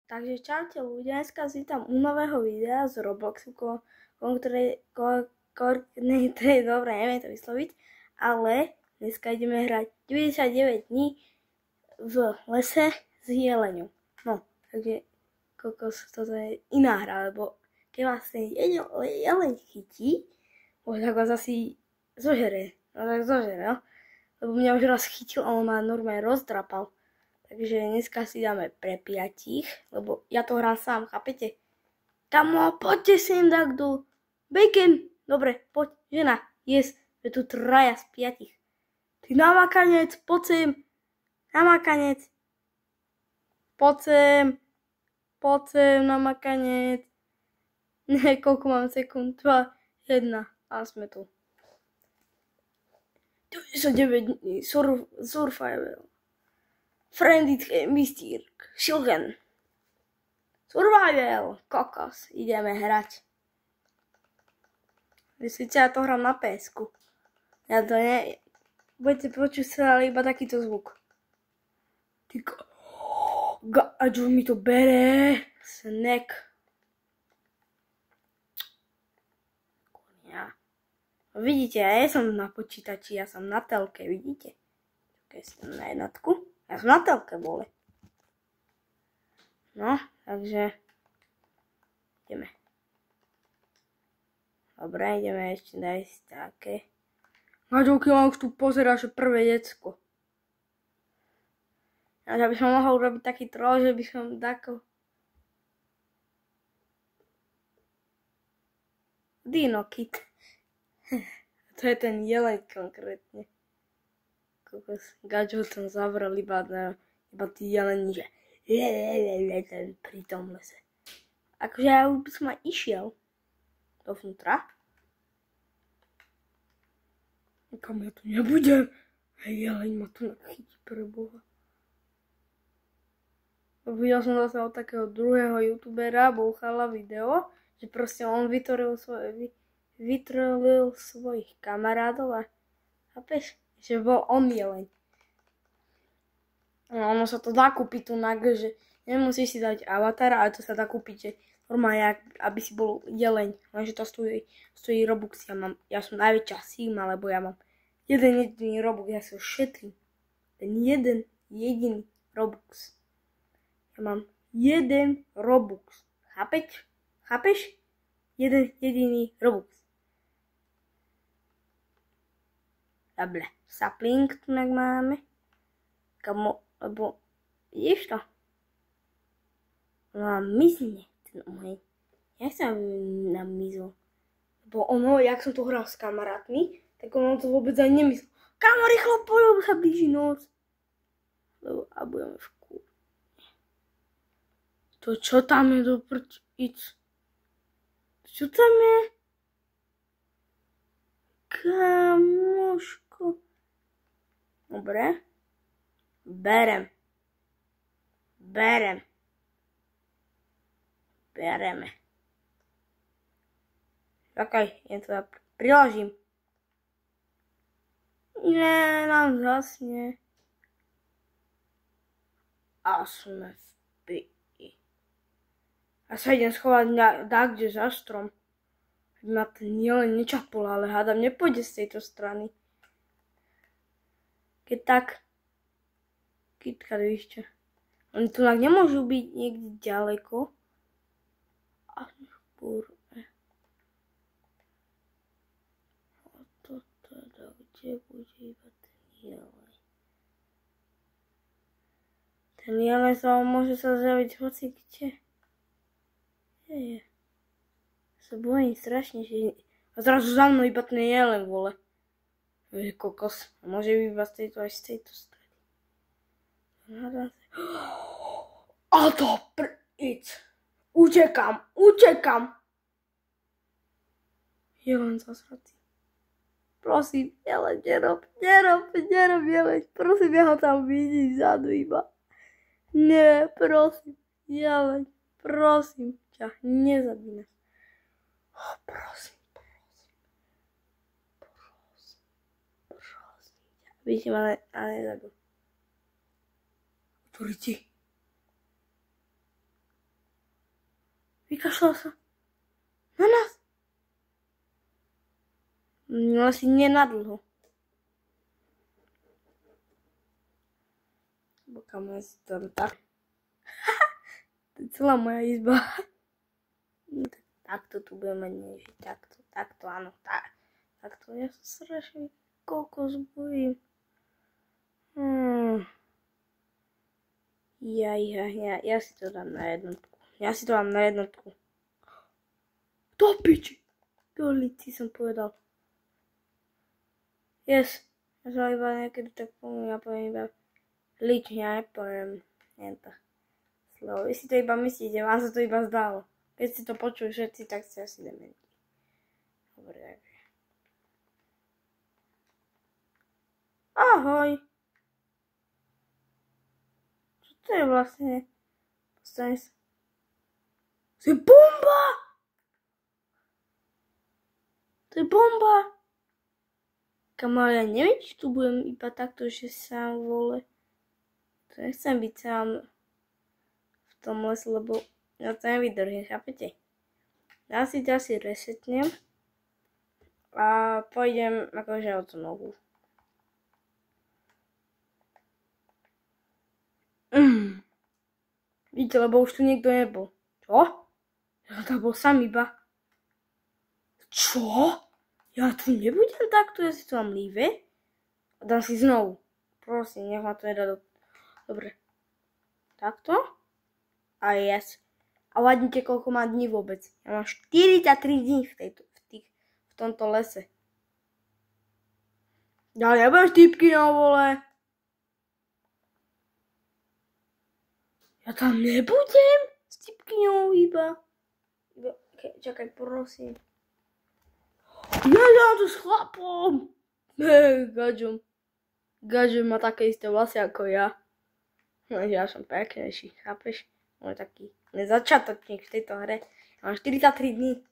Takže čaute ľudia, dneska si tam u nového videa z Robloxu, dobre, neviem to vysloviť, ale dneska ideme hrať 99 dní v lese s jeleňom. No, takže kokos, toto je iná hra, lebo keď vás ten jeleň chytí, tak vás asi zožere, no, lebo mňa už raz chytil a on ma normálne rozdrapal. Takže dneska si dáme pre 5, lebo ja to hrám sám, chápete? Kamo, poďte sem takto. Bacon. Dobre, poď, žena. Yes, je tu 3 z 5. Ty namakanec, poď sem. Namakanec. Poď sem. Poď sem, namakanec. Ne, koľko mám sekúnd? 2, 1. A sme tu. 99 dní, survival. Friendly Mr. Shilgen. Survival. Kokos. Ideme hrať. Myslíte, ja to hrám na PS-ku. Ja to ne... Budete počuť sa iba takýto zvuk. Tyko. A čo mi to bere? Snack. Kurňa. Vidíte, ja som na počítači, ja som na telke, vidíte? Keď som na jednotku. Ja som na telke boli. No, takže ideme. Dobre, ideme ešte nájsť také. Naďovky mám už tu pozerať, že prvé decko. Ja by som mohol robiť taký troll, že by som takto... Dino Kid. To je ten jeleň konkrétne. Gačo tam zavrel iba tí jelení, že pri tom lese. Akože ja už by som aj išiel dovnútra. Kam ja tu nebudem. Hej, jeleň ma tu nachytí pre Boha. Videl som zase od takého druhého youtubera, bouchala video, že proste on vytrelil svojich kamarátov a chápeš? Že bol on jeleň. No, ono sa to dá kúpiť tu že nemusíš si dať avatar, ale to sa dá kúpiť, že normálne, aby si bol jeleň. Lenže to stojí Robux. Ja som najväčšia sigma, lebo ja mám jeden jediný Robux. Ja sa šetrím. Ten jeden jediný Robux. Ja mám jeden Robux. Chápeš? Jeden jediný Robux. Dobre. Sapling tu máme. Kamo, lebo vidíš to? No a mizne ten môj. Ja sa nám mizol. Lebo ono, jak som tu hral s kamarátmi, tak ono to vôbec aj nemyslel. Kamo, rýchlo poďme, sa blíži noc. Lebo a budeme v kúri. To čo tam je do prčic? Čo tam je? Kamoško. Dobre. Bereme. Čakaj, ja to priložím. Nie, nám zasne. A sme v piči. A sa idem schovať kde za strom. Ma ten jeleň nečapol, ale hádam nepôjde z tejto strany. Keď tak, kytka, víš čo. Oni tu nemôžu byť niekde ďaleko. A špúrne. A to teda, kde bude iba ten jeleň? Ten jeleň sa môže sa zjaviť hoci kde. Kde je? Sa bojím strašne, že... A zrazu za mnou iba ten jeleň, vole. Je kokos. Môže byť iba z tejto aj z tejto strany. A to prč. Utekam. Jeleň zasratý. Prosím, jeleň, nerob jeleň. Prosím, ja ho tam vidím vzadu iba. Nie, prosím, jeleň. Prosím ťa, nezabí nás. Prosím ťa. Vidíte ma, ale nezabí. Otvorite. Vykašľal sa. Na nás. No asi nenadlho. Bo kam ja si tam tak. To je celá moja izba. Takto tu budeme mať nieži. Takto, áno. Takto. Ja sa strašne kokos bojím. Ja si to dám na jednotku. Do piči. Do lici som povedal. Yes. Ja som iba niekedy tak poviem, ja poviem iba lič, ja nepoviem to slovo. Vy si to iba myslíte, vám sa to iba zdalo. Keď si to počujú všetci, tak si asi dementi. Dobre, takže. Ahoj. Čo to je vlastne? Postaň sa. To je bomba! To je bomba! Kamal, ja neviem, či tu budem iba takto, že sám vole. To nechcem byť sám v tom lese, lebo ja to nevydržím, chápete? Ja si to asi resetnem a pôjdem akože od znovu. Vidíte, lebo už tu niekto nebol. Čo? Ja tam bol sám iba. Čo? Ja tu nebudem takto, ja si to mám líve. A dám si znovu. Prosím, nech ma to nedá do... Dobre. Takto. A yes. A hľadnite, koľko má dní vôbec. Ja mám 43 dní v tomto lese. Ja nebudem štípky na vole. Ja tam nebudem s typkyňou iba. Čakaj, prosím. Ja dám to s chlapom. Gadžom. Gadžom má také isté vlasy ako ja. No, ja som peknejší, chápeš? On je taký začiatočník v tejto hre. Ja mám 43 dní.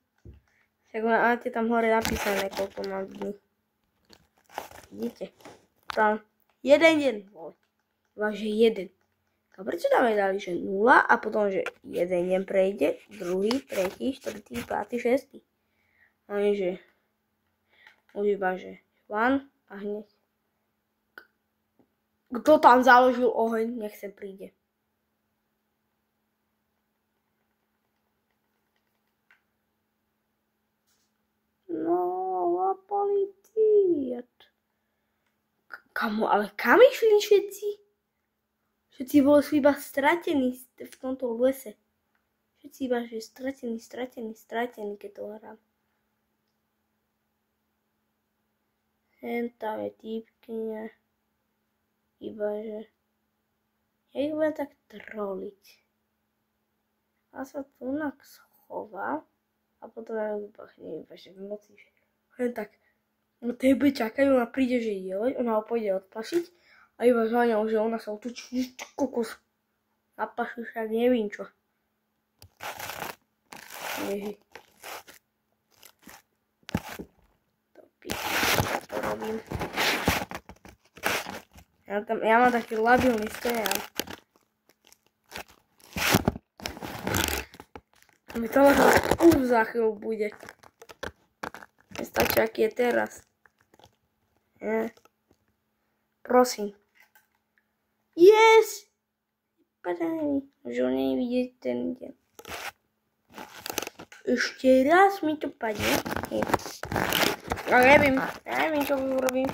Tak máte tam hore napísané, koľko mám dní. Vidíte? Tam jeden deň. Iba, že jeden. A prečo tam dali, že 0 a potom, že jeden deň prejde, druhý, tretí, štvrtý, pátý, šestý. A nie, že už iba, že one a hneď. Kto tam založil oheň, nech sem príde. No, a policajt. Kamo, ale kam išli všetci? Všetci boli iba stratení v tomto lese. Všetci iba, že stratení, keď to hrám. Hen tam je týpkyňa. Iba, že... Ja ich budem tak troliť. A sa tu schovám. A potom ja vypachnem iba, že v noci, že... Hen tak... No tebe čakajú, ona príde, že jeleň, ona ho pôjde odplašiť. A iba za ňou, že ona sa otočí, kokos. Napašu však nevím čo. Ježi. To robím. Ja mám taký labilný stoján. Mi to možno už za chvíľu bude. Nestačí, aký je teraz. Nie. Prosím. Yes! Padaj, že ho nie vidieť ten deň. Ešte raz mi to padne. Ja neviem, čo urobím.